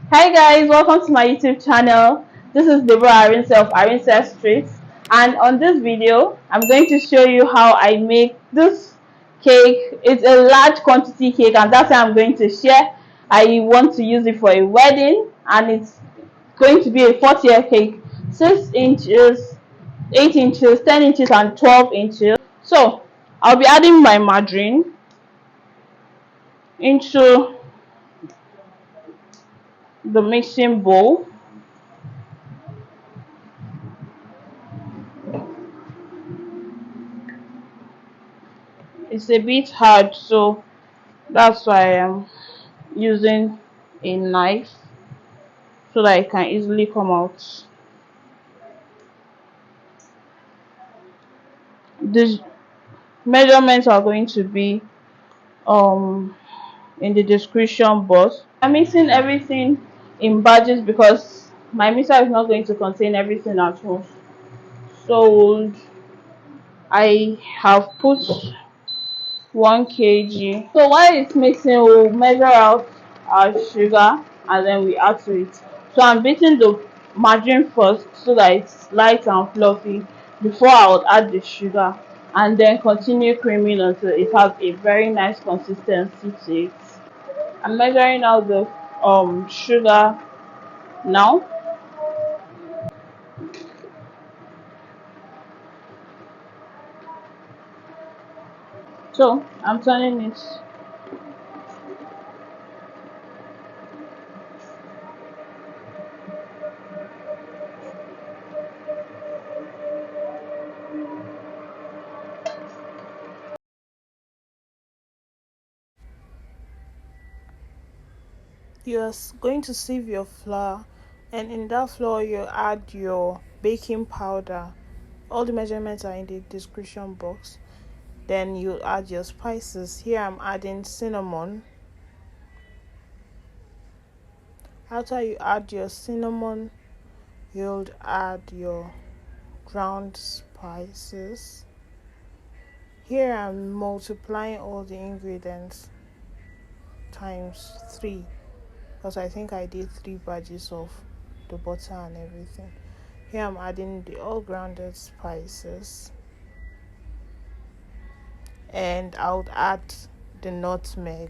Hi guys, welcome to my YouTube channel. This is Deborah Arinse of Arinse Street, and on this video I'm going to show you how I make this cake. It's a large quantity cake and that's why I'm going to share. I want to use it for a wedding and it's going to be a 40-year cake. 6 inches, 8 inches, 10 inches and 12 inches. So I'll be adding my margarine into the mixing bowl. It's a bit hard, so that's why I am using a knife so that it can easily come out. The measurements are going to be um in the description box. I'm mixing everything in batches because my mixer is not going to contain everything at once. So I have put 1 kg. So while it's mixing, we'll measure out our sugar and then we add to it. So I'm beating the margarine first so that it's light and fluffy before I would add the sugar, and then continue creaming until it has a very nice consistency to it. I'm measuring out the sugar now. So I'm turning it. You're going to sieve your flour, and in that flour you add your baking powder. All the measurements are in the description box. Then you add your spices. Here I'm adding cinnamon. After you add your cinnamon, you'll add your ground spices. Here I'm multiplying all the ingredients times 3 because I think I did 3 batches of the butter and everything. Here I'm adding the all grounded spices, and I'll add the nutmeg.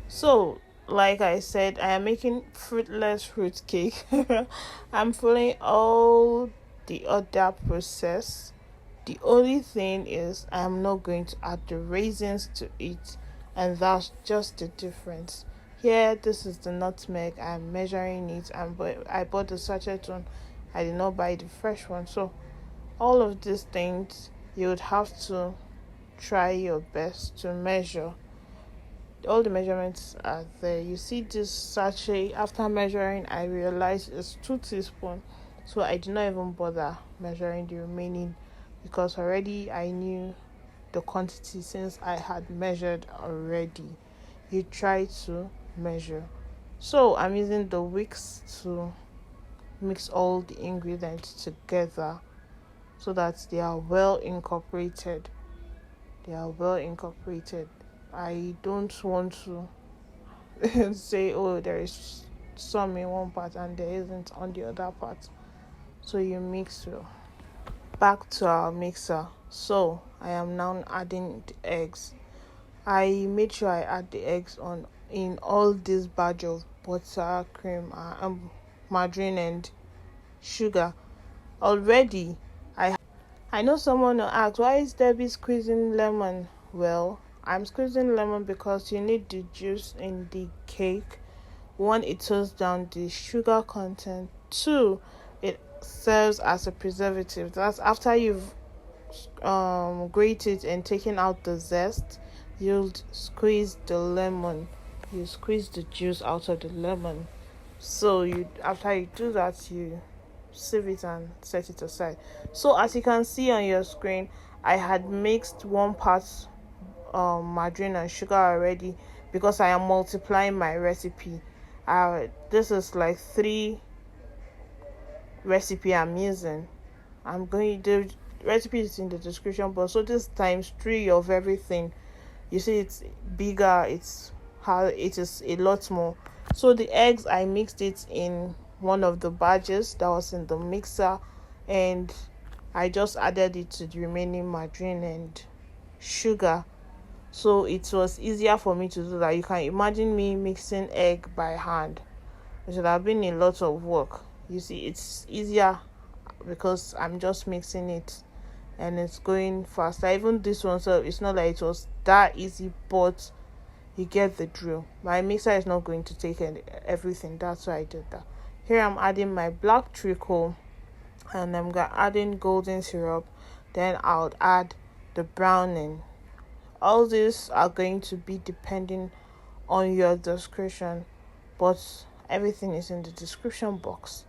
So like I said, I am making fruitless fruit cake. I'm following all the other process. The only thing is I'm not going to add the raisins to it, and that's just the difference. Here, this is the nutmeg. I'm measuring it, and I bought the sachet one. I did not buy the fresh one. So all of these things you would have to try your best to measure. All the measurements are there. You see this sachet. After measuring, I realized it's 2 teaspoons, so I did not even bother measuring the remaining because already I knew the quantity since I had measured already. You try to measure. So I'm using the Whisk to mix all the ingredients together so that they are well incorporated. I don't want to say, oh, there is some in one part and there isn't on the other part. So you mix well. Back to our mixer. So I am now adding the eggs. I made sure I add the eggs on in all this batch of butter, cream, margarine, and sugar. Already, I know someone will ask, why is Debbie squeezing lemon? Well, I'm squeezing lemon because you need the juice in the cake. One, it tones down the sugar content. Two, it serves as a preservative. That's after you've grated and taken out the zest, you'll squeeze the lemon. You squeeze the juice out of the lemon. So you after you do that, you sieve it and set it aside. So as you can see on your screen, I had mixed 1 part margarine and sugar already because I am multiplying my recipe. This is like 3 recipe I'm using. The recipe is in the description box. So this times 3 of everything. You see, it's bigger. It is a lot more. So the eggs, I mixed it in one of the batches that was in the mixer, and I just added it to the remaining margarine and sugar. So it was easier for me to do that. You can imagine me mixing egg by hand. It should have been a lot of work. You see, it's easier because I'm just mixing it and it's going faster. Even this one, so it's not like it was that easy, but you get the drill. My mixer is not going to take everything. That's why I did that. Here I'm adding my black treacle, and I'm adding golden syrup. Then I'll add the browning. All these are going to be depending on your discretion, but everything is in the description box.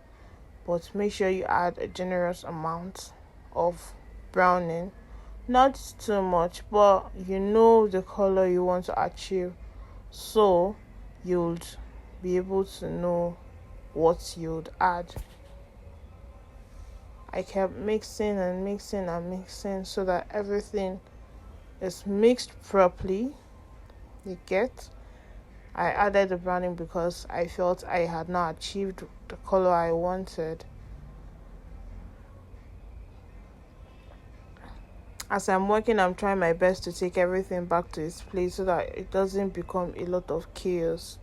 But make sure you add a generous amount of browning, not too much, but you know the color you want to achieve, so you'll be able to know what you'd add. I kept mixing and mixing and mixing so that everything is mixed properly. You get? I added the browning because I felt I had not achieved the color I wanted. As I'm working, I'm trying my best to take everything back to its place so that it doesn't become a lot of chaos.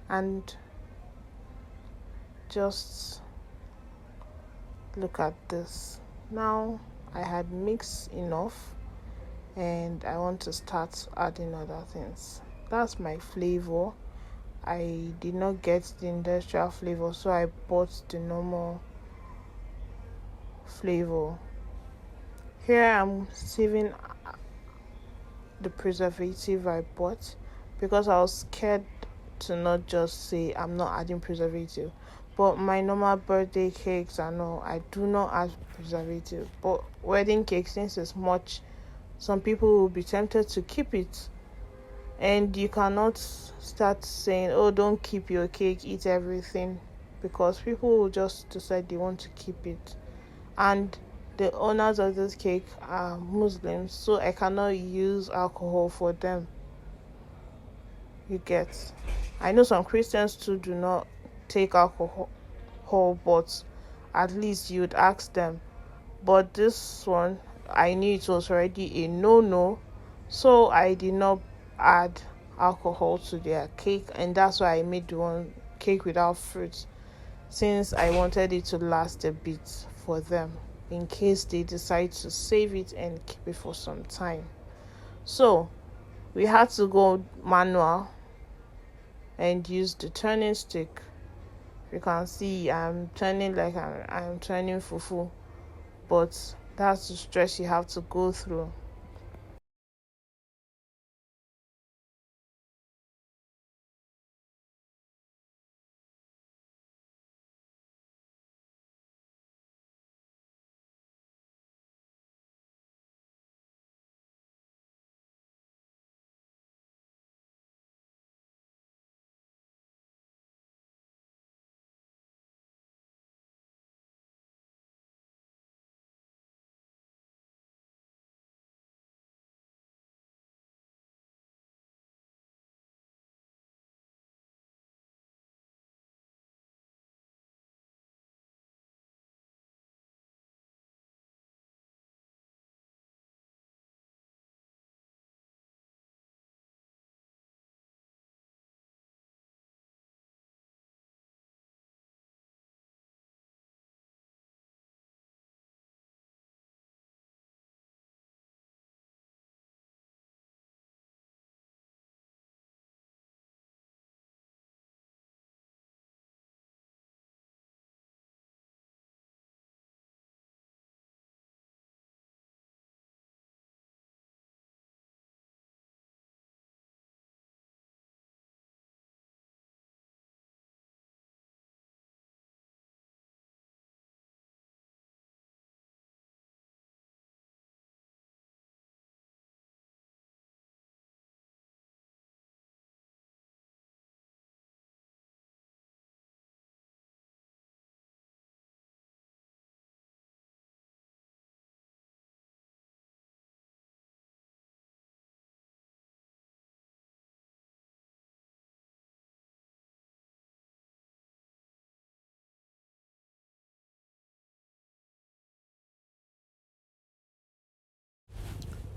And just look at this. Now I had mixed enough and I want to start adding other things. That's my flavor. I did not get the industrial flavor, so I bought the normal flavor. Here I'm saving the preservative I bought because I was scared to not just say I'm not adding preservative. But my normal birthday cakes, I know I do not add preservative. But wedding cake, since it's much, some people will be tempted to keep it. And you cannot start saying, oh, don't keep your cake, eat everything. Because people will just decide they want to keep it. And the owners of this cake are Muslims, so I cannot use alcohol for them. You get? I know some Christians too do not take alcohol, but at least you'd ask them. But this one, I knew it was already a no, so I did not add alcohol to their cake, and that's why I made the one cake without fruit, since I wanted it to last a bit for them in case they decide to save it and keep it for some time. So we had to go manual and use the turning stick. You can see I'm turning like I'm turning fufu, but that's the stress you have to go through.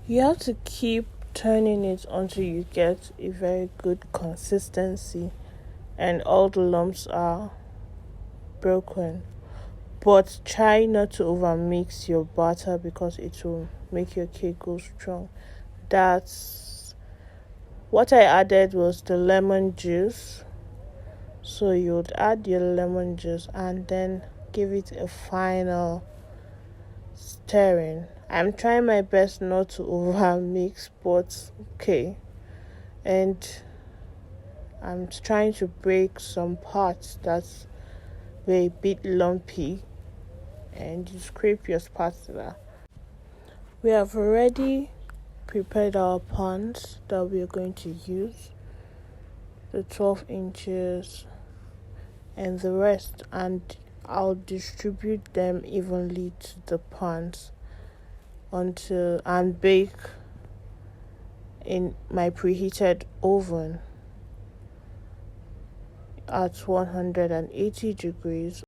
You have to keep turning it until you get a very good consistency and all the lumps are broken. But try not to overmix your batter because it will make your cake go strong. That's what I added was the lemon juice. So you would add your lemon juice and then give it a final stirring. I'm trying my best not to overmix, but okay. And I'm trying to break some parts that's a bit lumpy, and you scrape your spatula. We have already prepared our pans that we are going to use, the 12 inches and the rest, and I'll distribute them evenly to the pans until and bake in my preheated oven at 180 degrees.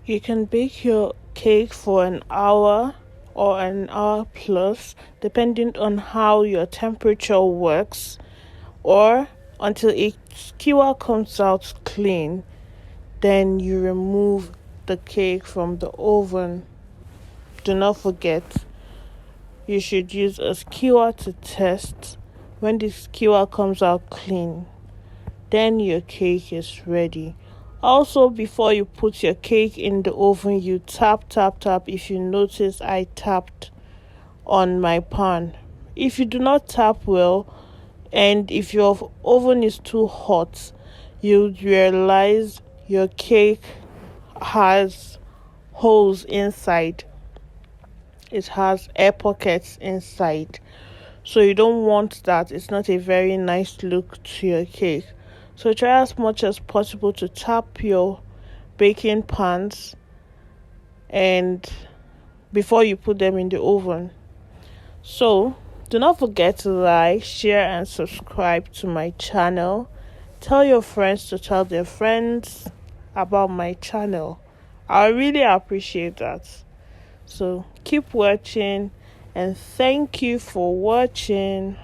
You can bake your cake for an hour or an hour plus, depending on how your temperature works, or until a skewer comes out clean. Then you remove the cake from the oven. Do not forget, you should use a skewer to test. When the skewer comes out clean, then your cake is ready. Also, before you put your cake in the oven, you tap. If you notice, I tapped on my pan. If you do not tap well, and if your oven is too hot, you realize your cake has holes inside. It has air pockets inside. So you don't want that. It's not a very nice look to your cake. So try as much as possible to tap your baking pans and before you put them in the oven. So do not forget to like, share and subscribe to my channel. Tell your friends to tell their friends about my channel. I really appreciate that. So keep watching and thank you for watching.